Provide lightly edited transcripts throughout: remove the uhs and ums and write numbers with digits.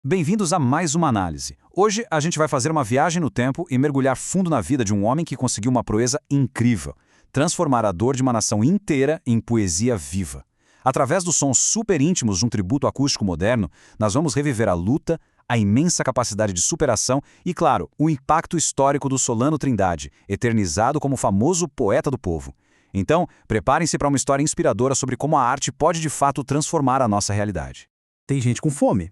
Bem-vindos a mais uma análise. Hoje a gente vai fazer uma viagem no tempo e mergulhar fundo na vida de um homem que conseguiu uma proeza incrível: transformar a dor de uma nação inteira em poesia viva. Através dos sons super íntimos de um tributo acústico moderno, nós vamos reviver a luta, a imensa capacidade de superação e, claro, o impacto histórico do Solano Trindade, eternizado como o famoso poeta do povo. Então, preparem-se para uma história inspiradora sobre como a arte pode de fato transformar a nossa realidade. Tem gente com fome.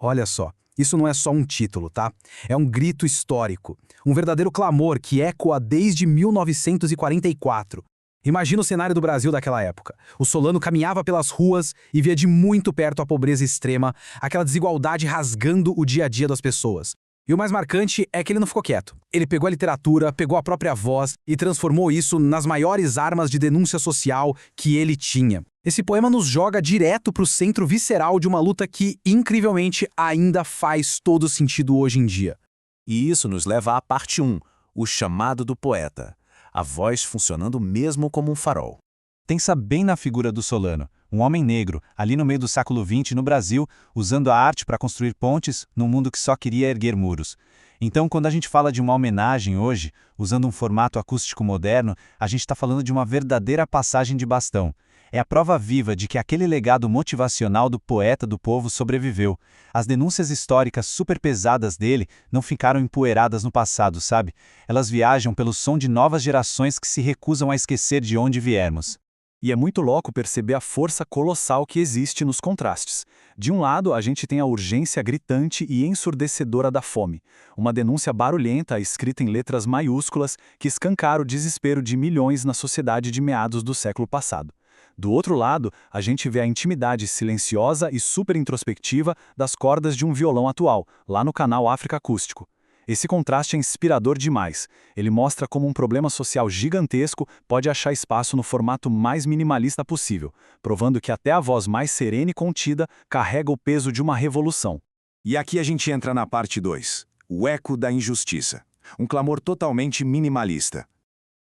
Olha só, isso não é só um título, tá? É um grito histórico, um verdadeiro clamor que ecoa desde 1944. Imagina o cenário do Brasil daquela época. O Solano caminhava pelas ruas e via de muito perto a pobreza extrema, aquela desigualdade rasgando o dia a dia das pessoas. E o mais marcante é que ele não ficou quieto. Ele pegou a literatura, pegou a própria voz e transformou isso nas maiores armas de denúncia social que ele tinha. Esse poema nos joga direto para o centro visceral de uma luta que, incrivelmente, ainda faz todo sentido hoje em dia. E isso nos leva à parte 1, o chamado do poeta. A voz funcionando mesmo como um farol. Pensa bem na figura do Solano, um homem negro, ali no meio do século XX no Brasil, usando a arte para construir pontes num mundo que só queria erguer muros. Então, quando a gente fala de uma homenagem hoje, usando um formato acústico moderno, a gente está falando de uma verdadeira passagem de bastão. É a prova viva de que aquele legado motivacional do poeta do povo sobreviveu. As denúncias históricas super pesadas dele não ficaram empoeiradas no passado, sabe? Elas viajam pelo som de novas gerações que se recusam a esquecer de onde viemos. E é muito louco perceber a força colossal que existe nos contrastes. De um lado, a gente tem a urgência gritante e ensurdecedora da fome, uma denúncia barulhenta escrita em letras maiúsculas que escancara o desespero de milhões na sociedade de meados do século passado. Do outro lado, a gente vê a intimidade silenciosa e super introspectiva das cordas de um violão atual, lá no canal África Acústico. Esse contraste é inspirador demais. Ele mostra como um problema social gigantesco pode achar espaço no formato mais minimalista possível, provando que até a voz mais serena e contida carrega o peso de uma revolução. E aqui a gente entra na parte 2, o eco da injustiça. Um clamor totalmente minimalista.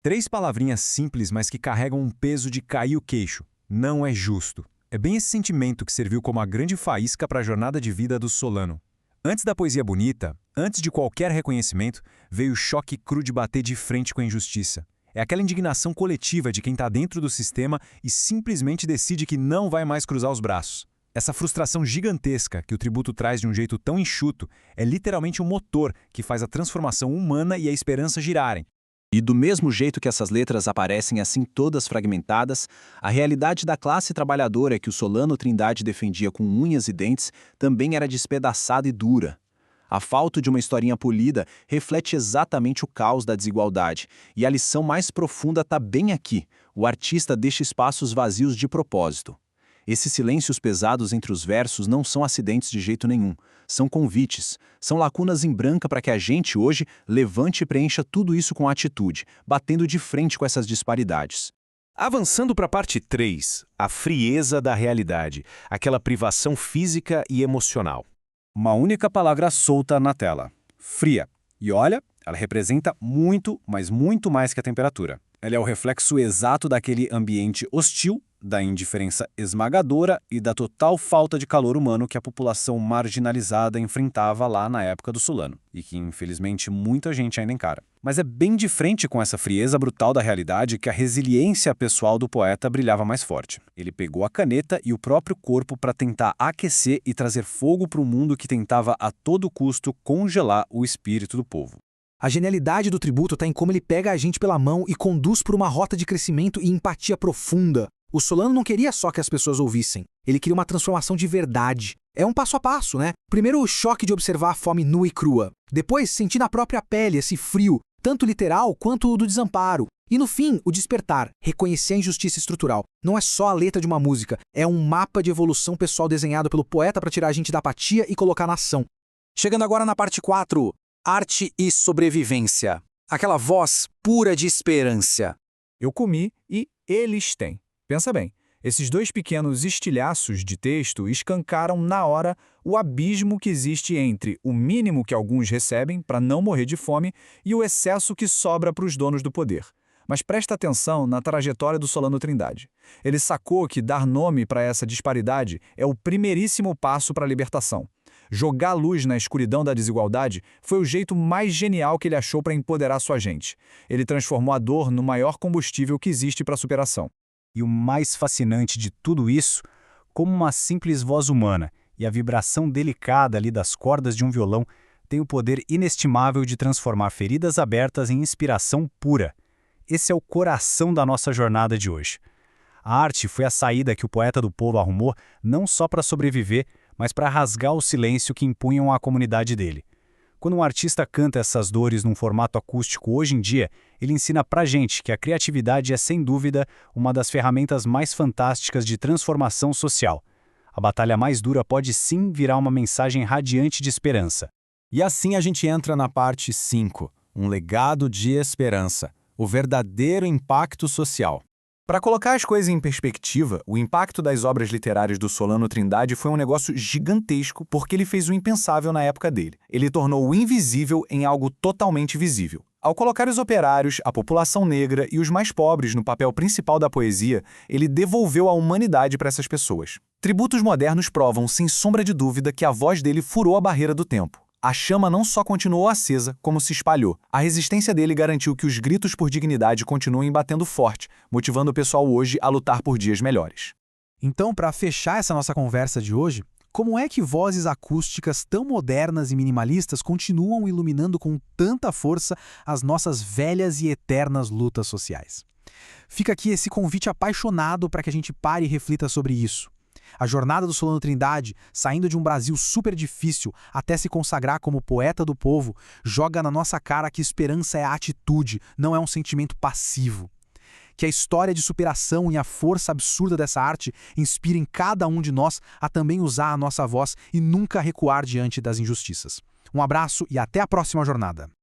3 palavrinhas simples, mas que carregam um peso de cair o queixo. Não é justo. É bem esse sentimento que serviu como a grande faísca para a jornada de vida do Solano. Antes da poesia bonita, antes de qualquer reconhecimento, veio o choque cru de bater de frente com a injustiça. É aquela indignação coletiva de quem está dentro do sistema e simplesmente decide que não vai mais cruzar os braços. Essa frustração gigantesca que o tributo traz de um jeito tão enxuto é literalmente o motor que faz a transformação humana e a esperança girarem. E do mesmo jeito que essas letras aparecem assim todas fragmentadas, a realidade da classe trabalhadora que o Solano Trindade defendia com unhas e dentes também era despedaçada e dura. A falta de uma historinha polida reflete exatamente o caos da desigualdade, e a lição mais profunda está bem aqui: o artista deixa espaços vazios de propósito. Esses silêncios pesados entre os versos não são acidentes de jeito nenhum, são convites, são lacunas em branca para que a gente hoje levante e preencha tudo isso com atitude, batendo de frente com essas disparidades. Avançando para a parte 3, a frieza da realidade, aquela privação física e emocional. Uma única palavra solta na tela: fria. E olha, ela representa muito, mas muito mais que a temperatura. Ela é o reflexo exato daquele ambiente hostil, da indiferença esmagadora e da total falta de calor humano que a população marginalizada enfrentava lá na época do Solano, e que infelizmente muita gente ainda encara. Mas é bem de frente com essa frieza brutal da realidade que a resiliência pessoal do poeta brilhava mais forte. Ele pegou a caneta e o próprio corpo para tentar aquecer e trazer fogo para um mundo que tentava a todo custo congelar o espírito do povo. A genialidade do tributo está em como ele pega a gente pela mão e conduz por uma rota de crescimento e empatia profunda. O Solano não queria só que as pessoas ouvissem, ele queria uma transformação de verdade. É um passo a passo, né? Primeiro o choque de observar a fome nua e crua. Depois sentir na própria pele esse frio, tanto literal quanto o do desamparo. E no fim, o despertar, reconhecer a injustiça estrutural. Não é só a letra de uma música, é um mapa de evolução pessoal desenhado pelo poeta para tirar a gente da apatia e colocar na ação. Chegando agora na parte 4, arte e sobrevivência. Aquela voz pura de esperança. Eu comi e eles têm. Pensa bem, esses 2 pequenos estilhaços de texto escancaram na hora o abismo que existe entre o mínimo que alguns recebem para não morrer de fome e o excesso que sobra para os donos do poder. Mas presta atenção na trajetória do Solano Trindade. Ele sacou que dar nome para essa disparidade é o primeiríssimo passo para a libertação. Jogar luz na escuridão da desigualdade foi o jeito mais genial que ele achou para empoderar sua gente. Ele transformou a dor no maior combustível que existe para a superação. E o mais fascinante de tudo isso, como uma simples voz humana e a vibração delicada ali das cordas de um violão tem o poder inestimável de transformar feridas abertas em inspiração pura. Esse é o coração da nossa jornada de hoje. A arte foi a saída que o poeta do povo arrumou não só para sobreviver, mas para rasgar o silêncio que impunham à comunidade dele. Quando um artista canta essas dores num formato acústico hoje em dia, ele ensina pra gente que a criatividade é, sem dúvida, uma das ferramentas mais fantásticas de transformação social. A batalha mais dura pode sim virar uma mensagem radiante de esperança. E assim a gente entra na parte 5, um legado de esperança, o verdadeiro impacto social. Para colocar as coisas em perspectiva, o impacto das obras literárias do Solano Trindade foi um negócio gigantesco porque ele fez o impensável na época dele. Ele tornou o invisível em algo totalmente visível. Ao colocar os operários, a população negra e os mais pobres no papel principal da poesia, ele devolveu a humanidade para essas pessoas. Tributos modernos provam, sem sombra de dúvida, que a voz dele furou a barreira do tempo. A chama não só continuou acesa, como se espalhou. A resistência dele garantiu que os gritos por dignidade continuem batendo forte, motivando o pessoal hoje a lutar por dias melhores. Então, para fechar essa nossa conversa de hoje, como é que vozes acústicas tão modernas e minimalistas continuam iluminando com tanta força as nossas velhas e eternas lutas sociais? Fica aqui esse convite apaixonado para que a gente pare e reflita sobre isso. A jornada do Solano Trindade, saindo de um Brasil super difícil até se consagrar como poeta do povo, joga na nossa cara que esperança é atitude, não é um sentimento passivo. Que a história de superação e a força absurda dessa arte inspirem cada um de nós a também usar a nossa voz e nunca recuar diante das injustiças. Um abraço e até a próxima jornada.